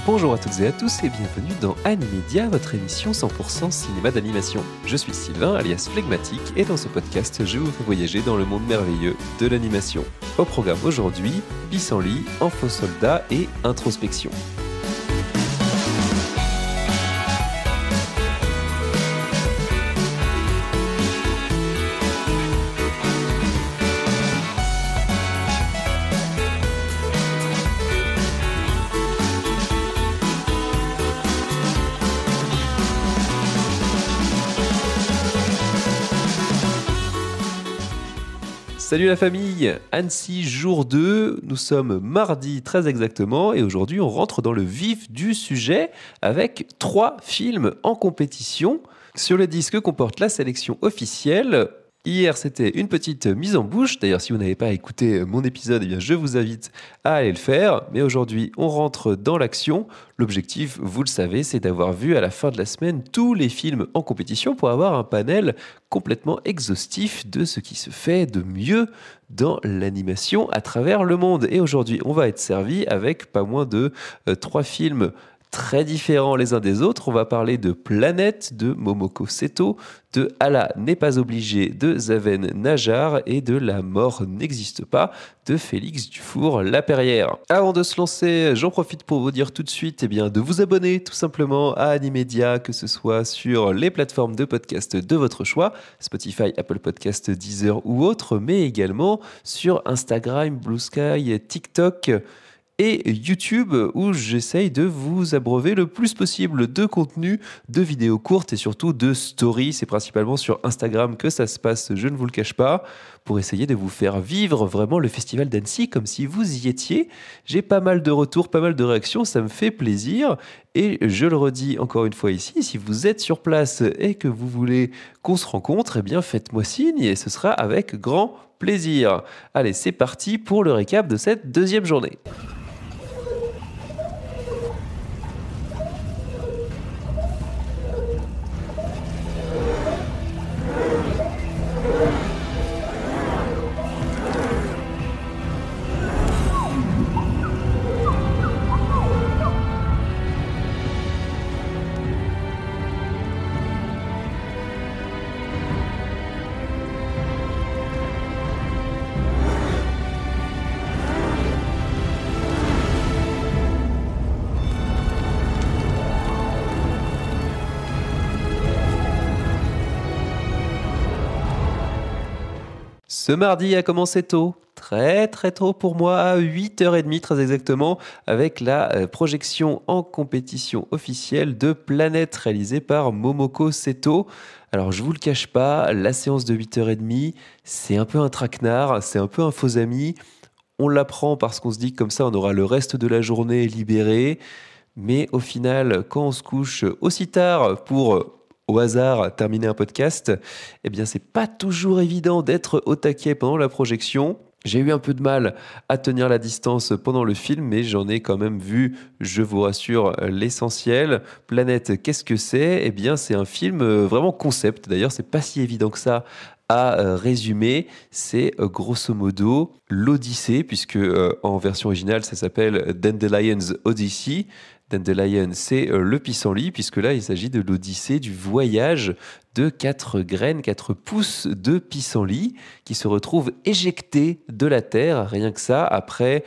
Bonjour à toutes et à tous et bienvenue dans Animedia, votre émission 100% cinéma d'animation. Je suis Sylvain, alias Phlegmatique, et dans ce podcast, je vous fais voyager dans le monde merveilleux de l'animation. Au programme aujourd'hui, Pissenlit, Enfant Soldat et Introspection. Salut la famille, Annecy jour 2, nous sommes mardi très exactement et aujourd'hui on rentre dans le vif du sujet avec 3 films en compétition. Sur le disque comporte la sélection officielle. Hier c'était une petite mise en bouche, d'ailleurs si vous n'avez pas écouté mon épisode, eh bien, je vous invite à aller le faire. Mais aujourd'hui on rentre dans l'action. L'objectif, vous le savez, c'est d'avoir vu à la fin de la semaine tous les films en compétition pour avoir un panel complètement exhaustif de ce qui se fait de mieux dans l'animation à travers le monde. Et aujourd'hui on va être servi avec pas moins de 3 films très différents les uns des autres. On va parler de Planète de Momoko Seto, de Allah n'est pas obligé de Zaven Najar et de La mort n'existe pas de Félix Dufour-Laperrière. Avant de se lancer, j'en profite pour vous dire tout de suite de vous abonner tout simplement à Animedia, que ce soit sur les plateformes de podcast de votre choix, Spotify, Apple Podcast, Deezer ou autres, mais également sur Instagram, Blue Sky, TikTok et YouTube, où j'essaye de vous abreuver le plus possible de contenu, de vidéos courtes et surtout de stories. C'est principalement sur Instagram que ça se passe, je ne vous le cache pas, pour essayer de vous faire vivre vraiment le festival d'Annecy comme si vous y étiez. J'ai pas mal de retours, pas mal de réactions, ça me fait plaisir. Et je le redis encore une fois ici, si vous êtes sur place et que vous voulez qu'on se rencontre, eh bien faites-moi signe et ce sera avec grand plaisir. Allez, c'est parti pour le récap de cette deuxième journée. Ce mardi a commencé tôt, très tôt pour moi, à 8h30 très exactement, avec la projection en compétition officielle de Planète réalisée par Momoko Seto. Alors je vous le cache pas, la séance de 8h30, c'est un peu un traquenard, c'est un peu un faux ami. On l'apprend parce qu'on se dit que comme ça on aura le reste de la journée libéré. Mais au final, quand on se couche aussi tard pour au hasard terminer un podcast, eh bien c'est pas toujours évident d'être au taquet pendant la projection. J'ai eu un peu de mal à tenir la distance pendant le film, mais j'en ai quand même vu, je vous rassure, l'essentiel. Planète, qu'est-ce que c'est ? Eh bien c'est un film vraiment concept. D'ailleurs, c'est pas si évident que ça à résumer. C'est grosso modo l'Odyssée, puisque en version originale, ça s'appelle Dandelion's Odyssey. Dandelion, c'est le pissenlit, puisque là, il s'agit de l'Odyssée, du voyage de 4 graines, 4 pousses de pissenlit qui se retrouvent éjectées de la Terre, rien que ça, après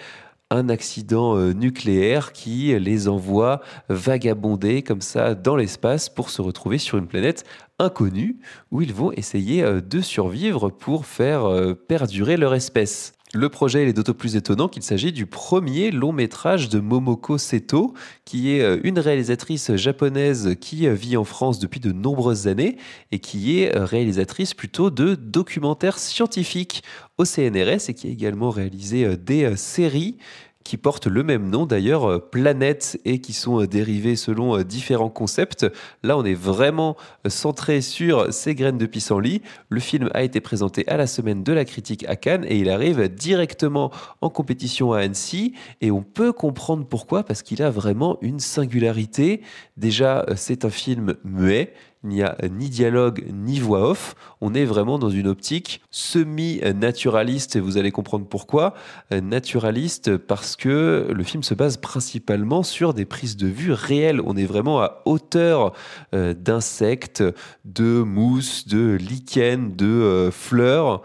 un accident nucléaire qui les envoie vagabonder comme ça dans l'espace pour se retrouver sur une planète inconnue où ils vont essayer de survivre pour faire perdurer leur espèce. Le projet est d'autant plus étonnant qu'il s'agit du premier long métrage de Momoko Seto, qui est une réalisatrice japonaise qui vit en France depuis de nombreuses années et qui est réalisatrice plutôt de documentaires scientifiques au CNRS et qui a également réalisé des séries qui portent le même nom d'ailleurs, Planète, et qui sont dérivés selon différents concepts. Là, on est vraiment centré sur ces graines de pissenlit. Le film a été présenté à la semaine de la critique à Cannes et il arrive directement en compétition à Annecy. Et on peut comprendre pourquoi, parce qu'il a vraiment une singularité. Déjà, c'est un film muet. il n'y a ni dialogue ni voix off. On est vraiment dans une optique semi-naturaliste et vous allez comprendre pourquoi. Naturaliste parce que le film se base principalement sur des prises de vue réelles. On est vraiment à hauteur d'insectes, de mousses, de lichens, de fleurs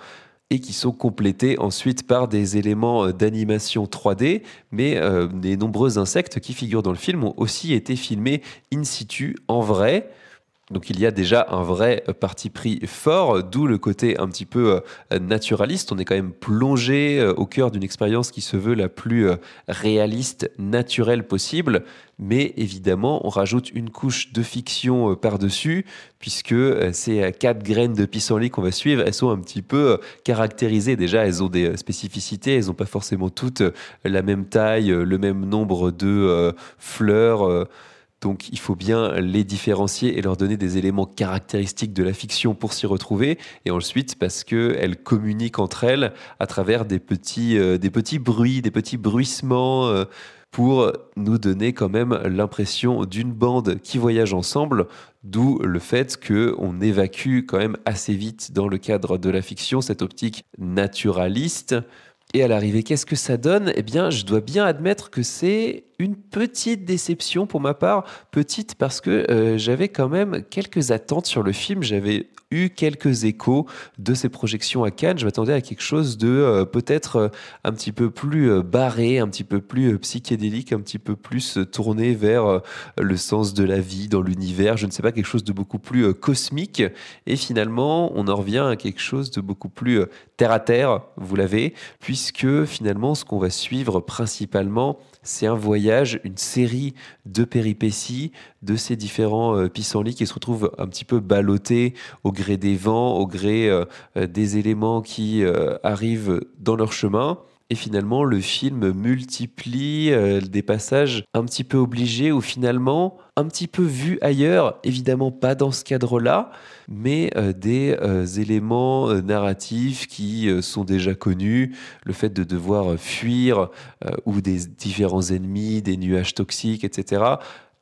et qui sont complétés ensuite par des éléments d'animation 3D, mais les nombreux insectes qui figurent dans le film ont aussi été filmés in situ, en vrai. Donc il y a déjà un vrai parti pris fort, d'où le côté un petit peu naturaliste. On est quand même plongé au cœur d'une expérience qui se veut la plus réaliste, naturelle possible. Mais évidemment, on rajoute une couche de fiction par-dessus, puisque ces 4 graines de pissenlit qu'on va suivre, elles sont un petit peu caractérisées. Déjà, elles ont des spécificités, elles n'ont pas forcément toutes la même taille, le même nombre de fleurs. Donc il faut bien les différencier et leur donner des éléments caractéristiques de la fiction pour s'y retrouver. Et ensuite parce qu'elles communiquent entre elles à travers des petits bruits, des petits bruissements pour nous donner quand même l'impression d'une bande qui voyage ensemble. D'où le fait qu'on évacue quand même assez vite dans le cadre de la fiction cette optique naturaliste. Et à l'arrivée, qu'est-ce que ça donne? Eh bien, je dois bien admettre que c'est une petite déception pour ma part. Petite parce que j'avais quand même quelques attentes sur le film. J'avais eu quelques échos de ces projections à Cannes. Je m'attendais à quelque chose de peut-être un petit peu plus barré, un petit peu plus psychédélique, un petit peu plus tourné vers le sens de la vie dans l'univers. Je ne sais pas, quelque chose de beaucoup plus cosmique. Et finalement, on en revient à quelque chose de beaucoup plus terre à terre, vous l'avez, puisque finalement, ce qu'on va suivre principalement, c'est un voyage, une série de péripéties de ces différents pissenlits qui se retrouvent un petit peu ballottés au gré des vents, au gré des éléments qui arrivent dans leur chemin. Et finalement, le film multiplie des passages un petit peu obligés ou finalement un petit peu vus ailleurs, évidemment pas dans ce cadre-là, mais des éléments narratifs qui sont déjà connus, le fait de devoir fuir ou des différents ennemis, des nuages toxiques, etc.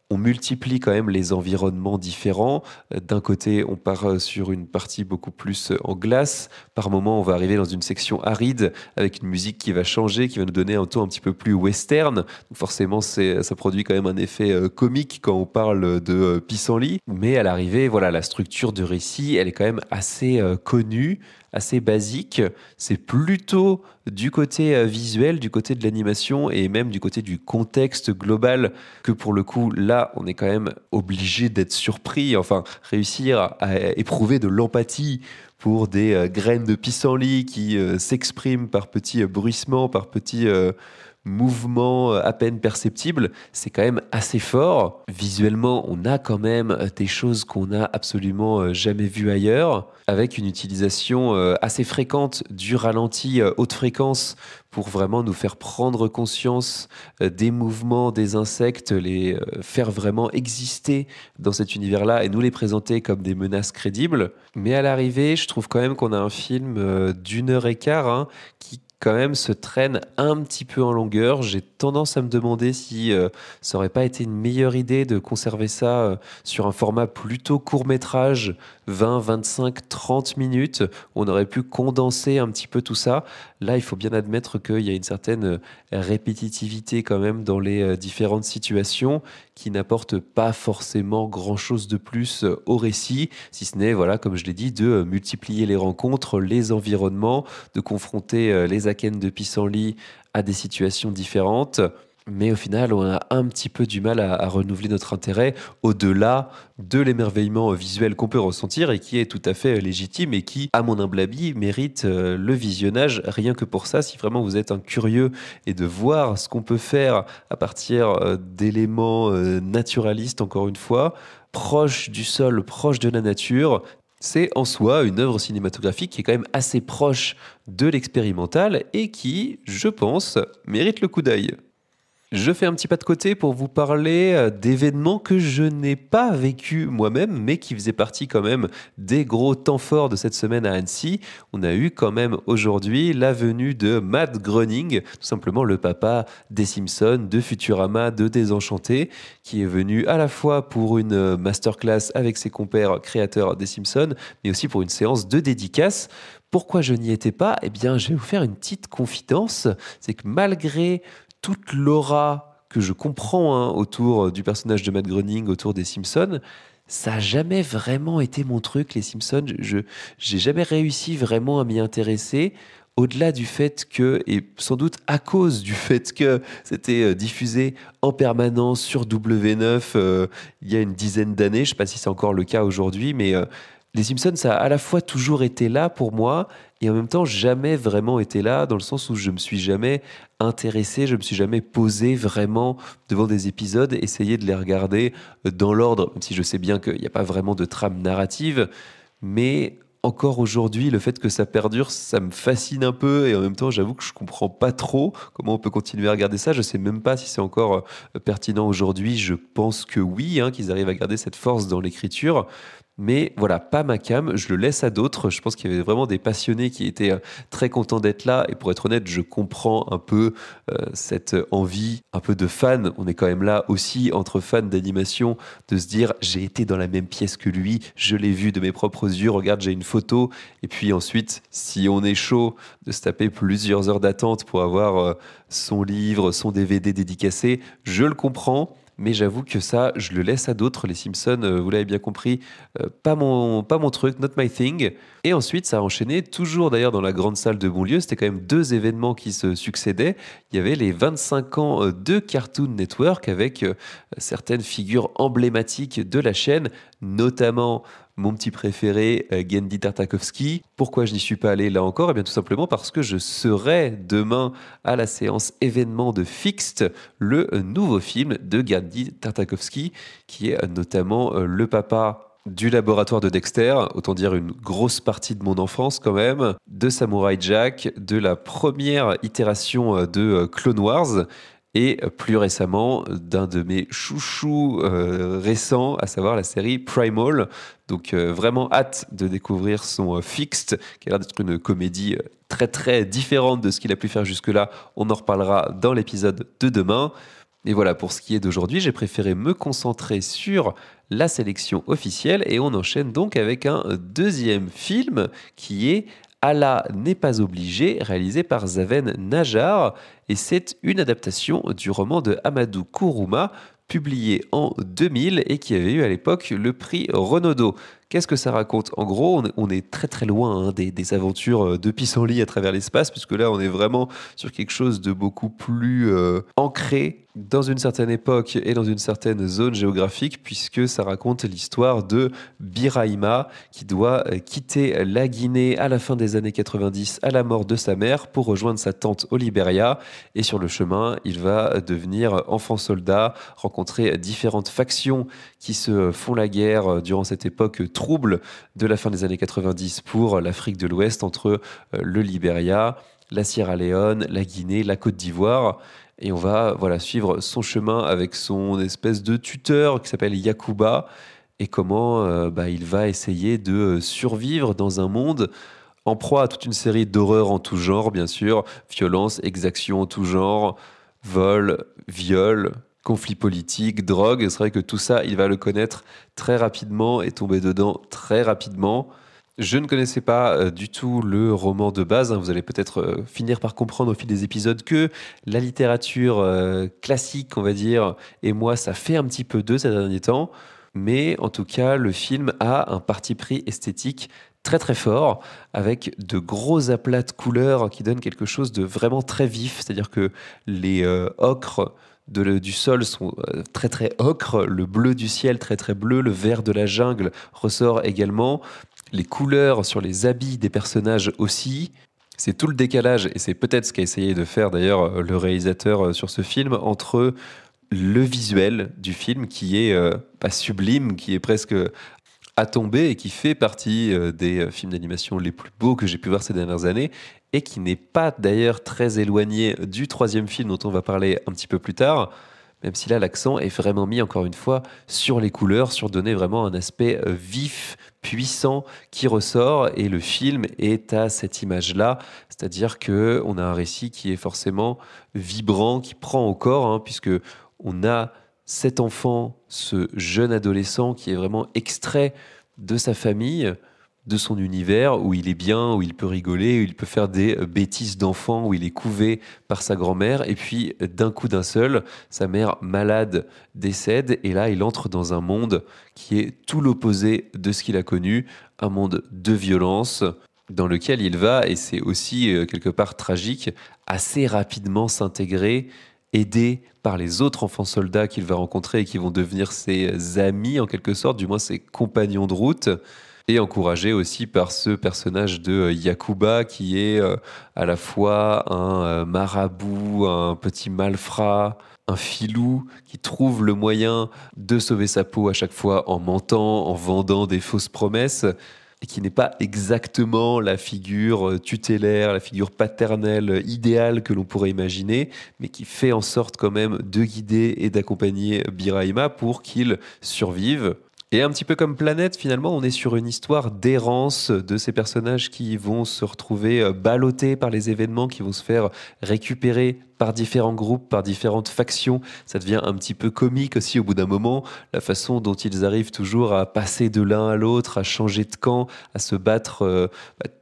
On multiplie quand même les environnements différents. D'un côté, on part sur une partie beaucoup plus en glace. Par moment, on va arriver dans une section aride avec une musique qui va changer, qui va nous donner un ton un petit peu plus western. Donc forcément, ça produit quand même un effet comique quand on parle de pissenlit. Mais à l'arrivée, voilà, la structure de récit, elle est quand même assez connue, assez basique. C'est plutôt du côté visuel, du côté de l'animation et même du côté du contexte global que pour le coup, là, on est quand même obligé d'être surpris, enfin, réussir à éprouver de l'empathie pour des graines de pissenlit qui s'expriment par petits bruissements, par petits mouvements à peine perceptibles, c'est quand même assez fort. Visuellement, on a quand même des choses qu'on n'a absolument jamais vues ailleurs, avec une utilisation assez fréquente du ralenti haute fréquence pour vraiment nous faire prendre conscience des mouvements des insectes, les faire vraiment exister dans cet univers-là et nous les présenter comme des menaces crédibles. Mais à l'arrivée, je trouve quand même qu'on a un film d'1 heure et quart qui quand même se traîne un petit peu en longueur. J'ai tendance à me demander si ça aurait pas été une meilleure idée de conserver ça sur un format plutôt court-métrage, 20, 25, 30 minutes. On aurait pu condenser un petit peu tout ça. Là, il faut bien admettre qu'il y a une certaine répétitivité quand même dans les différentes situations qui n'apporte pas forcément grand-chose de plus au récit, si ce n'est, voilà, comme je l'ai dit, de multiplier les rencontres, les environnements, de confronter les akènes de pissenlit à des situations différentes. Mais au final, on a un petit peu du mal à renouveler notre intérêt au-delà de l'émerveillement visuel qu'on peut ressentir et qui est tout à fait légitime et qui, à mon humble avis, mérite le visionnage rien que pour ça. Si vraiment vous êtes un curieux et de voir ce qu'on peut faire à partir d'éléments naturalistes, encore une fois, proches du sol, proches de la nature, c'est en soi une œuvre cinématographique qui est quand même assez proche de l'expérimental et qui, je pense, mérite le coup d'œil. Je fais un petit pas de côté pour vous parler d'événements que je n'ai pas vécu moi-même, mais qui faisaient partie quand même des gros temps forts de cette semaine à Annecy. On a eu quand même aujourd'hui la venue de Matt Groening, tout simplement le papa des Simpsons, de Futurama, de Désenchanté, qui est venu à la fois pour une masterclass avec ses compères créateurs des Simpsons, mais aussi pour une séance de dédicace. Pourquoi je n'y étais pas? Eh bien, je vais vous faire une petite confidence. C'est que malgré toute l'aura que je comprends autour du personnage de Matt Groening, autour des Simpsons, ça n'a jamais vraiment été mon truc, les Simpsons. J'ai jamais réussi vraiment à m'y intéresser. Au-delà du fait que, et sans doute à cause du fait que c'était diffusé en permanence sur W9 il y a une dizaine d'années, je ne sais pas si c'est encore le cas aujourd'hui, mais les Simpsons, ça a à la fois toujours été là pour moi et en même temps jamais vraiment été là dans le sens où je me suis jamais intéressé, je me suis jamais posé vraiment devant des épisodes, essayer de les regarder dans l'ordre, même si je sais bien qu'il n'y a pas vraiment de trame narrative, mais encore aujourd'hui, le fait que ça perdure, ça me fascine un peu et en même temps, j'avoue que je comprends pas trop comment on peut continuer à regarder ça. Je sais même pas si c'est encore pertinent aujourd'hui. Je pense que oui, qu'ils arrivent à garder cette force dans l'écriture. Mais voilà, pas ma cam, je le laisse à d'autres. Je pense qu'il y avait vraiment des passionnés qui étaient très contents d'être là. Et pour être honnête, je comprends un peu cette envie, un peu de fan. On est quand même là aussi entre fans d'animation, de se dire j'ai été dans la même pièce que lui, je l'ai vu de mes propres yeux, regarde, j'ai une photo. Et puis ensuite, si on est chaud, de se taper plusieurs heures d'attente pour avoir son livre, son DVD dédicacé, je le comprends. Mais j'avoue que ça, je le laisse à d'autres. Les Simpsons, vous l'avez bien compris, pas mon truc, not my thing. Et ensuite, ça a enchaîné, toujours d'ailleurs dans la grande salle de Bonlieu. C'était quand même deux événements qui se succédaient. Il y avait les 25 ans de Cartoon Network avec certaines figures emblématiques de la chaîne, notamment mon petit préféré, Genndy Tartakovsky. Pourquoi je n'y suis pas allé là encore? Eh bien tout simplement parce que je serai demain à la séance événement de Fixed, le nouveau film de Genndy Tartakovsky, qui est notamment le papa du laboratoire de Dexter, autant dire une grosse partie de mon enfance quand même, de Samurai Jack, de la première itération de Clone Wars, et plus récemment d'un de mes chouchous récents, à savoir la série Primal. Donc vraiment hâte de découvrir son Fixed, qui a l'air d'être une comédie très très différente de ce qu'il a pu faire jusque-là. On en reparlera dans l'épisode de demain. Et voilà, pour ce qui est d'aujourd'hui, j'ai préféré me concentrer sur la sélection officielle et on enchaîne donc avec un deuxième film qui est Allah n'est pas obligé, réalisé par Zaven Najar, et c'est une adaptation du roman de Amadou Kourouma, publié en 2000 et qui avait eu à l'époque le prix Renaudot. Qu'est-ce que ça raconte? En gros, on est très très loin des aventures de pissenlit à travers l'espace, puisque là, on est vraiment sur quelque chose de beaucoup plus ancré dans une certaine époque et dans une certaine zone géographique, puisque ça raconte l'histoire de Birahima, qui doit quitter la Guinée à la fin des années 90 à la mort de sa mère pour rejoindre sa tante au Libéria. Et sur le chemin, il va devenir enfant soldat, rencontrer différentes factions qui se font la guerre durant cette époque trouble de la fin des années 90 pour l'Afrique de l'Ouest entre le Libéria, la Sierra Leone, la Guinée, la Côte d'Ivoire. Et on va suivre son chemin avec son espèce de tuteur qui s'appelle Yakuba et comment il va essayer de survivre dans un monde en proie à toute une série d'horreurs en tout genre, bien sûr, violence, exactions en tout genre, vol, viol, conflits politiques, drogue. C'est vrai que tout ça, il va le connaître très rapidement et tomber dedans très rapidement. Je ne connaissais pas du tout le roman de base. Vous allez peut-être finir par comprendre au fil des épisodes que la littérature classique, on va dire, et moi, ça fait un petit peu d'eux ces derniers temps. Mais en tout cas, le film a un parti pris esthétique très très fort, avec de gros aplats de couleurs qui donnent quelque chose de vraiment très vif. C'est-à-dire que les ocres du sol sont très très ocre, le bleu du ciel très très bleu, le vert de la jungle ressort également, les couleurs sur les habits des personnages aussi. C'est tout le décalage, et c'est peut-être ce qu'a essayé de faire d'ailleurs le réalisateur sur ce film, entre le visuel du film qui est pas sublime, qui est presque à tomber et qui fait partie des films d'animation les plus beaux que j'ai pu voir ces dernières années et qui n'est pas d'ailleurs très éloigné du troisième film dont on va parler un petit peu plus tard, même si là l'accent est vraiment mis encore une fois sur les couleurs, sur donner vraiment un aspect vif, puissant qui ressort et le film est à cette image-là, c'est-à-dire que on a un récit qui est forcément vibrant, qui prend au corps, hein, puisque on a cet enfant, ce jeune adolescent qui est vraiment extrait de sa famille, de son univers, où il est bien, où il peut rigoler, où il peut faire des bêtises d'enfant, où il est couvé par sa grand-mère, et puis d'un coup d'un seul, sa mère malade décède, et là il entre dans un monde qui est tout l'opposé de ce qu'il a connu, un monde de violence dans lequel il va, et c'est aussi quelque part tragique, assez rapidement s'intégrer, aidé par les autres enfants soldats qu'il va rencontrer et qui vont devenir ses amis en quelque sorte, du moins ses compagnons de route, et encouragé aussi par ce personnage de Yakuba qui est à la fois un marabout, un petit malfrat, un filou qui trouve le moyen de sauver sa peau à chaque fois en mentant, en vendant des fausses promesses et qui n'est pas exactement la figure tutélaire, la figure paternelle idéale que l'on pourrait imaginer, mais qui fait en sorte quand même de guider et d'accompagner Biraima pour qu'il survive. Et un petit peu comme Planète, finalement, on est sur une histoire d'errance de ces personnages qui vont se retrouver ballottés par les événements, qui vont se faire récupérer par différents groupes, par différentes factions. Ça devient un petit peu comique aussi au bout d'un moment, la façon dont ils arrivent toujours à passer de l'un à l'autre, à changer de camp, à se battre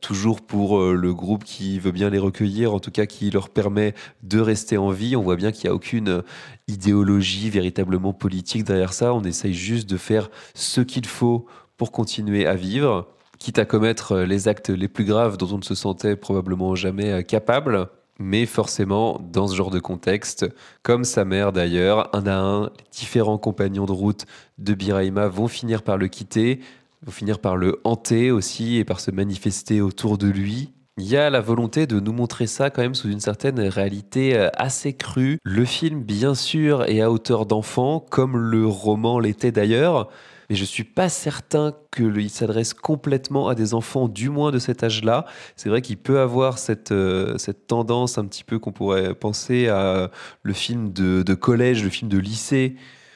toujours pour le groupe qui veut bien les recueillir, en tout cas qui leur permet de rester en vie. On voit bien qu'il n'y a aucune idéologie véritablement politique derrière ça. On essaye juste de faire ce qu'il faut pour continuer à vivre, quitte à commettre les actes les plus graves dont on ne se sentait probablement jamais capable. Mais forcément, dans ce genre de contexte, comme sa mère d'ailleurs, un à un, les différents compagnons de route de Biraima vont finir par le quitter, vont finir par le hanter aussi et par se manifester autour de lui. Il y a la volonté de nous montrer ça quand même sous une certaine réalité assez crue. Le film, bien sûr, est à hauteur d'enfant, comme le roman l'était d'ailleurs, mais je suis pas certain qu'il s'adresse complètement à des enfants, du moins de cet âge-là. C'est vrai qu'il peut avoir cette tendance un petit peu qu'on pourrait penser à le film de collège, le film de lycée,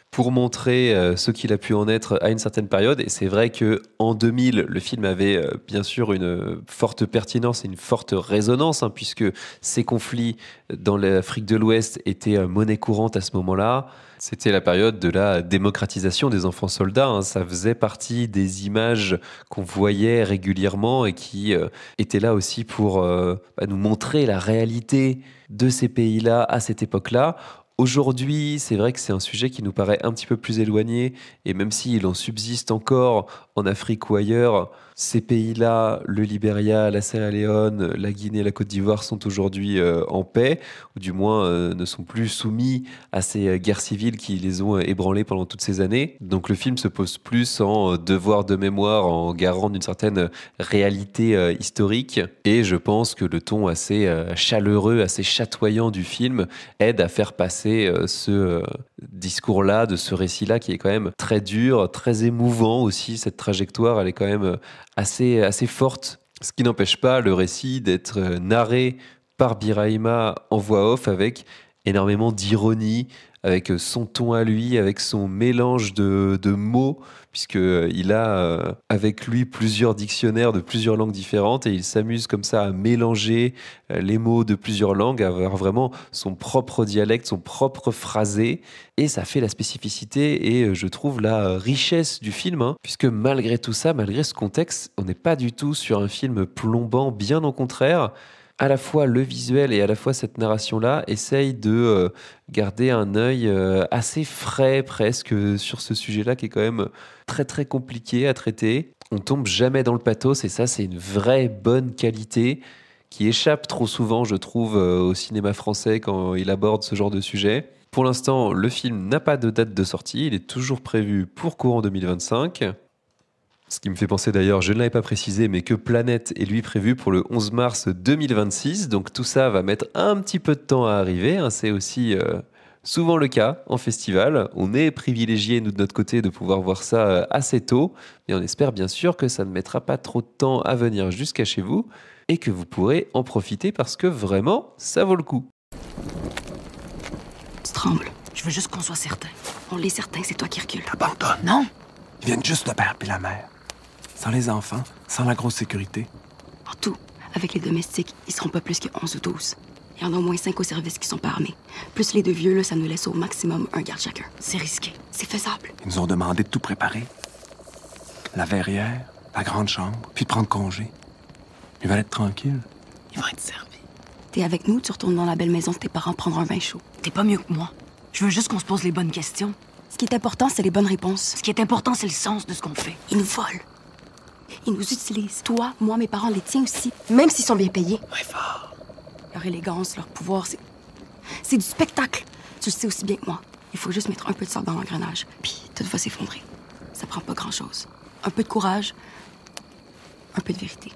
pour montrer ce qu'il a pu en être à une certaine période. Et c'est vrai que en 2000, le film avait bien sûr une forte pertinence et une forte résonance, hein, puisque ces conflits dans l'Afrique de l'Ouest étaient monnaie courante à ce moment-là. C'était la période de la démocratisation des enfants soldats, hein. Ça faisait partie des images qu'on voyait régulièrement et qui étaient là aussi pour nous montrer la réalité de ces pays-là à cette époque-là. Aujourd'hui, c'est vrai que c'est un sujet qui nous paraît un petit peu plus éloigné, et même s'il en subsiste encore en Afrique ou ailleurs, ces pays-là, le Libéria, la Sierra Leone, la Guinée, la Côte d'Ivoire, sont aujourd'hui en paix, ou du moins ne sont plus soumis à ces guerres civiles qui les ont ébranlés pendant toutes ces années. Donc le film se pose plus en devoir de mémoire, en garant d'une certaine réalité historique, et je pense que le ton assez chaleureux, assez chatoyant du film aide à faire passer ce discours-là, de ce récit-là qui est quand même très dur, très émouvant aussi. Cette trajectoire, elle est quand même assez forte. Ce qui n'empêche pas le récit d'être narré par Biraima en voix off avec énormément d'ironie, avec son ton à lui, avec son mélange de mots, puisqu'il a avec lui plusieurs dictionnaires de plusieurs langues différentes et il s'amuse comme ça à mélanger les mots de plusieurs langues, à avoir vraiment son propre dialecte, son propre phrasé. Et ça fait la spécificité et je trouve la richesse du film, hein, puisque malgré tout ça, malgré ce contexte, on n'est pas du tout sur un film plombant, bien au contraire. À la fois le visuel et à la fois cette narration-là essayent de garder un œil assez frais presque sur ce sujet-là qui est quand même très très compliqué à traiter. On tombe jamais dans le pathos et ça c'est une vraie bonne qualité qui échappe trop souvent je trouve au cinéma français quand il aborde ce genre de sujet. Pour l'instant, le film n'a pas de date de sortie, il est toujours prévu pour courant 2025. Ce qui me fait penser d'ailleurs, je ne l'avais pas précisé, mais que Planète est lui prévu pour le 11 mars 2026. Donc tout ça va mettre un petit peu de temps à arriver, hein. C'est aussi souvent le cas en festival. On est privilégié, nous, de notre côté, de pouvoir voir ça assez tôt. Mais on espère bien sûr que ça ne mettra pas trop de temps à venir jusqu'à chez vous et que vous pourrez en profiter parce que vraiment, ça vaut le coup. Tu trembles. Je veux juste qu'on soit certain. On est certain que c'est toi qui recules. T'abandonnes. Non! Ils viennent juste le père puis la mère. Sans les enfants, sans la grosse sécurité. En tout, avec les domestiques, ils seront pas plus que 11 ou 12. Il y en a au moins 5 au service qui sont pas armés. Plus les deux vieux, là, ça nous laisse au maximum un garde chacun. C'est risqué. C'est faisable. Ils nous ont demandé de tout préparer. La verrière, la grande chambre, puis de prendre congé. Ils veulent être tranquilles. Ils vont être servis. T'es avec nous, tu retournes dans la belle maison de tes parents prendre un vin chaud. T'es pas mieux que moi. Je veux juste qu'on se pose les bonnes questions. Ce qui est important, c'est les bonnes réponses. Ce qui est important, c'est le sens de ce qu'on fait. Ils nous volent. Ils nous utilisent. Toi, moi, mes parents, les tiens aussi. Même s'ils sont bien payés. Ouais, fort. Leur élégance, leur pouvoir, c'est du spectacle. Tu le sais aussi bien que moi. Il faut juste mettre un peu de sable dans l'engrenage, puis tout va s'effondrer. Ça prend pas grand-chose. Un peu de courage, un peu de vérité.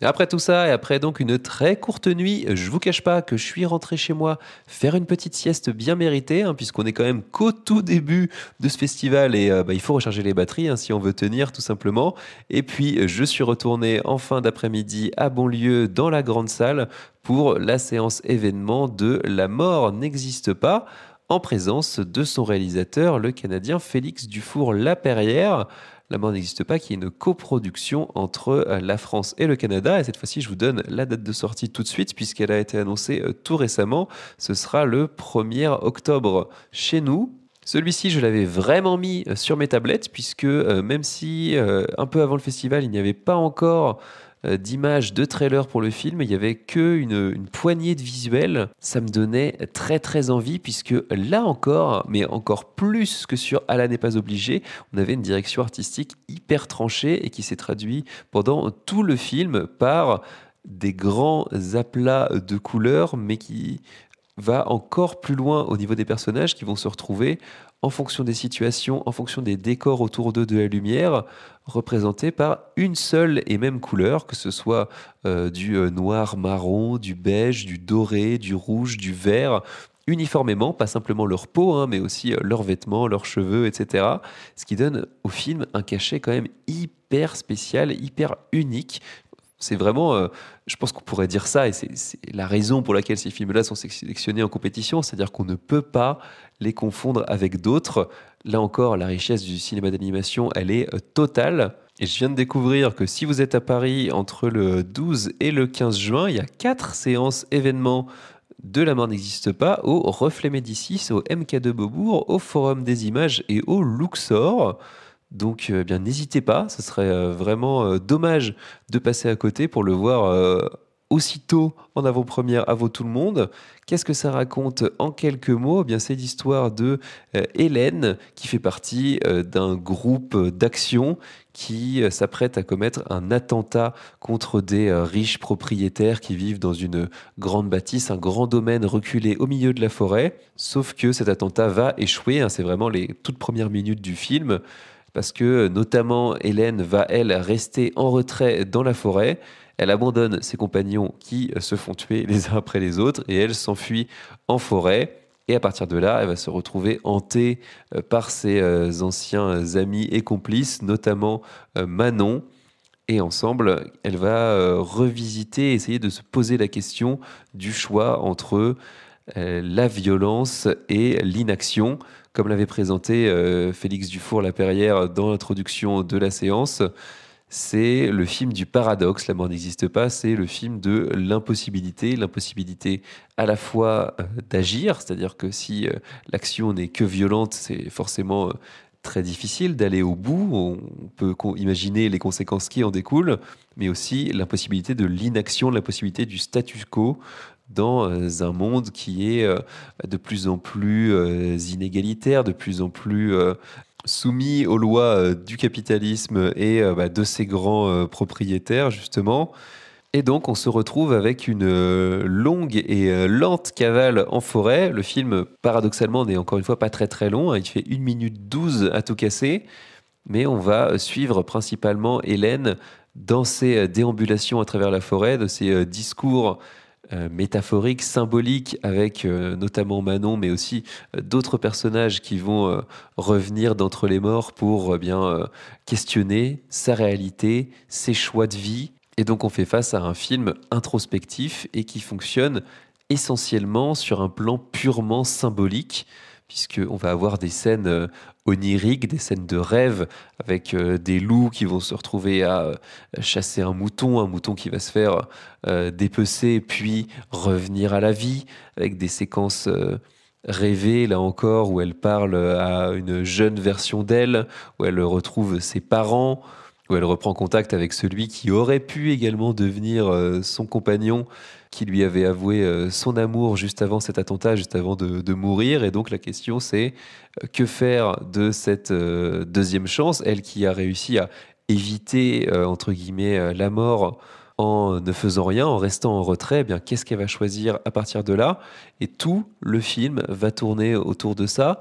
Et après tout ça, et après donc une très courte nuit, je vous cache pas que je suis rentré chez moi faire une petite sieste bien méritée, puisqu'on est quand même qu'au tout début de ce festival et il faut recharger les batteries si on veut tenir tout simplement. Et puis je suis retourné en fin d'après-midi à Bonlieu dans la grande salle pour la séance événement de La mort n'existe pas, en présence de son réalisateur, le Canadien Félix Dufour-Laperrière. La mort n'existe pas, qui est une coproduction entre la France et le Canada. Et cette fois-ci, je vous donne la date de sortie tout de suite, puisqu'elle a été annoncée tout récemment. Ce sera le 1er octobre chez nous. Celui-ci, je l'avais vraiment mis sur mes tablettes, puisque même si un peu avant le festival, il n'y avait pas encore d'images, de trailers pour le film, il n'y avait qu'une poignée de visuels. Ça me donnait très très envie, puisque là encore, mais encore plus que sur Allah n'est pas obligé, on avait une direction artistique hyper tranchée et qui s'est traduit pendant tout le film par des grands aplats de couleurs, mais qui va encore plus loin au niveau des personnages qui vont se retrouver en fonction des situations, en fonction des décors autour d'eux, de la lumière, représentés par une seule et même couleur, que ce soit du noir marron, du beige, du doré, du rouge, du vert, uniformément, pas simplement leur peau, mais aussi leurs vêtements, leurs cheveux, etc. Ce qui donne au film un cachet quand même hyper spécial, hyper unique. C'est vraiment, je pense qu'on pourrait dire ça, et c'est la raison pour laquelle ces films-là sont sélectionnés en compétition, c'est-à-dire qu'on ne peut pas les confondre avec d'autres. Là encore, la richesse du cinéma d'animation, elle est totale. Et je viens de découvrir que si vous êtes à Paris entre le 12 et le 15 juin, il y a 4 séances événements de La mort n'existe pas au Reflet Médicis, au MK2 Beaubourg, au Forum des images et au Luxor. Donc, bien, n'hésitez pas, ce serait vraiment dommage de passer à côté pour le voir aussitôt en avant-première à tout le monde. Qu'est-ce que ça raconte en quelques mots? Eh bien, c'est l'histoire de Hélène, qui fait partie d'un groupe d'action qui s'apprête à commettre un attentat contre des riches propriétaires qui vivent dans une grande bâtisse, un grand domaine reculé au milieu de la forêt. Sauf que cet attentat va échouer, c'est vraiment les toutes premières minutes du film, parce que notamment Hélène va, elle, rester en retrait dans la forêt. Elle abandonne ses compagnons qui se font tuer les uns après les autres et elle s'enfuit en forêt. Et à partir de là, elle va se retrouver hantée par ses anciens amis et complices, notamment Manon. Et ensemble, elle va revisiter, essayer de se poser la question du choix entre la violence et l'inaction, comme l'avait présenté Félix Dufour-Laperrière dans l'introduction de la séance. C'est le film du paradoxe, La mort n'existe pas, c'est le film de l'impossibilité, l'impossibilité à la fois d'agir, c'est-à-dire que si l'action n'est que violente, c'est forcément très difficile d'aller au bout, on peut imaginer les conséquences qui en découlent, mais aussi l'impossibilité de l'inaction, l'impossibilité du statu quo, dans un monde qui est de plus en plus inégalitaire, de plus en plus soumis aux lois du capitalisme et de ces grands propriétaires, justement. Et donc, on se retrouve avec une longue et lente cavale en forêt. Le film, paradoxalement, n'est encore une fois pas très très long, il fait 1 minute 12 à tout casser. Mais on va suivre principalement Hélène dans ses déambulations à travers la forêt, de ses discours métaphorique, symbolique, avec notamment Manon, mais aussi d'autres personnages qui vont revenir d'entre les morts pour questionner sa réalité, ses choix de vie. Et donc on fait face à un film introspectif et qui fonctionne essentiellement sur un plan purement symbolique, puisqu'on va avoir des scènes oniriques, des scènes de rêve, avec des loups qui vont se retrouver à chasser un mouton qui va se faire dépecer, puis revenir à la vie, avec des séquences rêvées, là encore, où elle parle à une jeune version d'elle, où elle retrouve ses parents, où elle reprend contact avec celui qui aurait pu également devenir son compagnon, qui lui avait avoué son amour juste avant cet attentat, juste avant de mourir. Et donc la question c'est que faire de cette deuxième chance, elle qui a réussi à éviter, entre guillemets, la mort en ne faisant rien, en restant en retrait, eh bien qu'est-ce qu'elle va choisir à partir de là? Et tout le film va tourner autour de ça,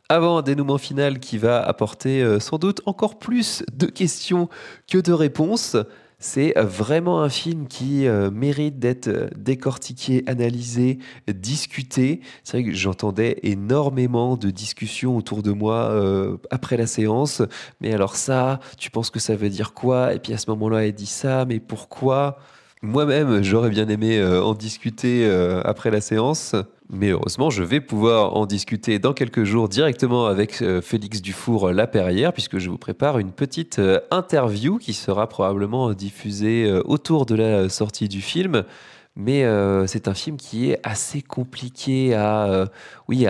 avant un dénouement final qui va apporter sans doute encore plus de questions que de réponses. C'est vraiment un film qui mérite d'être décortiqué, analysé, discuté. C'est vrai que j'entendais énormément de discussions autour de moi après la séance. Mais alors ça, tu penses que ça veut dire quoi? Et puis à ce moment-là, elle dit ça, mais pourquoi? Moi-même, j'aurais bien aimé en discuter après la séance, mais heureusement, je vais pouvoir en discuter dans quelques jours directement avec Félix Dufour-Laperrière, puisque je vous prépare une petite interview qui sera probablement diffusée autour de la sortie du film. Mais c'est un film qui est assez compliqué à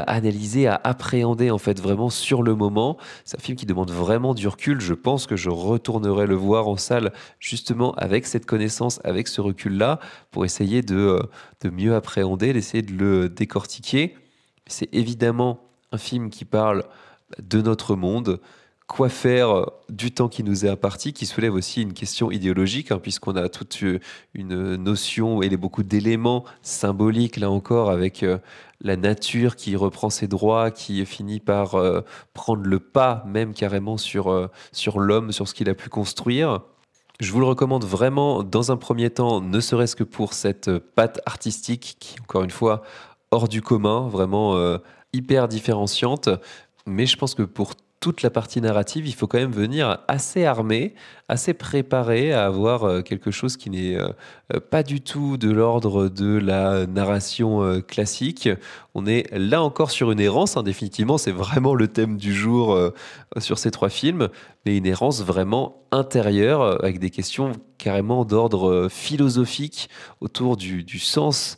analyser, à appréhender en fait vraiment sur le moment. C'est un film qui demande vraiment du recul. Je pense que je retournerai le voir en salle justement avec cette connaissance, avec ce recul-là, pour essayer de mieux appréhender, d'essayer de le décortiquer. C'est évidemment un film qui parle de notre monde. Quoi faire du temps qui nous est imparti, qui soulève aussi une question idéologique, hein, puisqu'on a toute une notion et beaucoup d'éléments symboliques, là encore, avec la nature qui reprend ses droits, qui finit par prendre le pas, même carrément sur l'homme, sur ce qu'il a pu construire. Je vous le recommande vraiment dans un premier temps, ne serait-ce que pour cette patte artistique qui, encore une fois, hors du commun, vraiment hyper différenciante. Mais je pense que pour toute la partie narrative, il faut quand même venir assez armé, assez préparé à avoir quelque chose qui n'est pas du tout de l'ordre de la narration classique. On est là encore sur une errance, hein, définitivement, c'est vraiment le thème du jour sur ces trois films, mais une errance vraiment intérieure, avec des questions carrément d'ordre philosophique autour du sens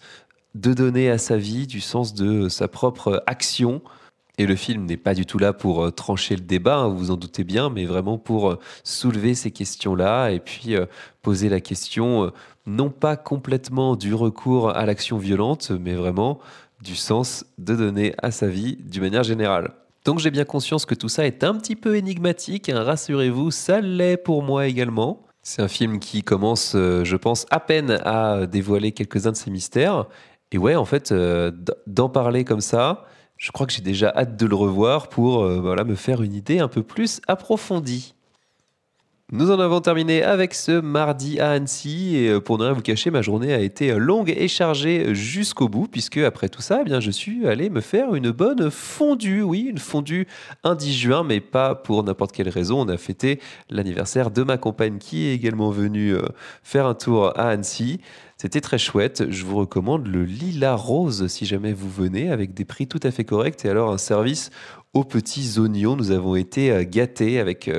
de donner à sa vie, du sens de sa propre action. Et le film n'est pas du tout là pour trancher le débat, hein, vous vous en doutez bien, mais vraiment pour soulever ces questions-là et puis poser la question, non pas complètement du recours à l'action violente, mais vraiment du sens de donner à sa vie d'une manière générale. Donc j'ai bien conscience que tout ça est un petit peu énigmatique, hein, rassurez-vous, ça l'est pour moi également. C'est un film qui commence, je pense, à peine à dévoiler quelques-uns de ses mystères. Et ouais, en fait, d'en parler comme ça, je crois que j'ai déjà hâte de le revoir pour me faire une idée un peu plus approfondie. Nous en avons terminé avec ce mardi à Annecy et pour ne rien vous cacher, ma journée a été longue et chargée jusqu'au bout puisque après tout ça, eh bien, je suis allé me faire une bonne fondue. Oui, une fondue un 10 juin, mais pas pour n'importe quelle raison. On a fêté l'anniversaire de ma compagne qui est également venue faire un tour à Annecy. C'était très chouette. Je vous recommande le Lilas Rose si jamais vous venez, avec des prix tout à fait corrects et alors un service aux petits oignons. Nous avons été gâtés avec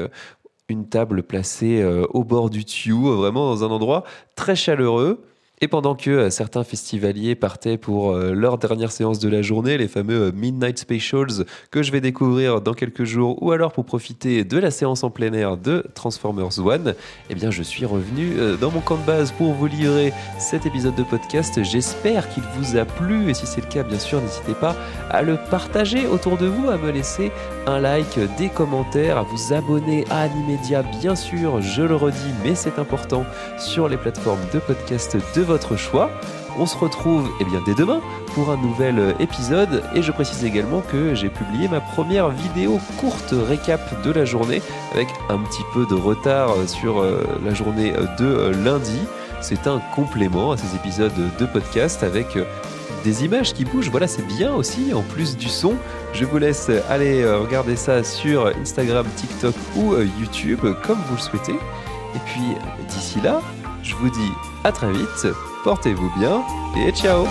une table placée au bord du tuyau, vraiment dans un endroit très chaleureux. Et pendant que certains festivaliers partaient pour leur dernière séance de la journée, les fameux Midnight Specials que je vais découvrir dans quelques jours, ou alors pour profiter de la séance en plein air de Transformers One, eh bien je suis revenu dans mon camp de base pour vous livrer cet épisode de podcast. J'espère qu'il vous a plu, et si c'est le cas, bien sûr, n'hésitez pas à le partager autour de vous, à me laisser un like, des commentaires, à vous abonner à Animedia, bien sûr, je le redis, mais c'est important, sur les plateformes de podcast de votre choix. On se retrouve dès demain pour un nouvel épisode et je précise également que j'ai publié ma première vidéo courte récap de la journée avec un petit peu de retard sur la journée de lundi. c'est un complément à ces épisodes de podcast avec des images qui bougent. Voilà, c'est bien aussi, en plus du son. Je vous laisse aller regarder ça sur Instagram, TikTok ou YouTube, comme vous le souhaitez. Et puis, d'ici là, je vous dis à très vite, portez-vous bien et ciao!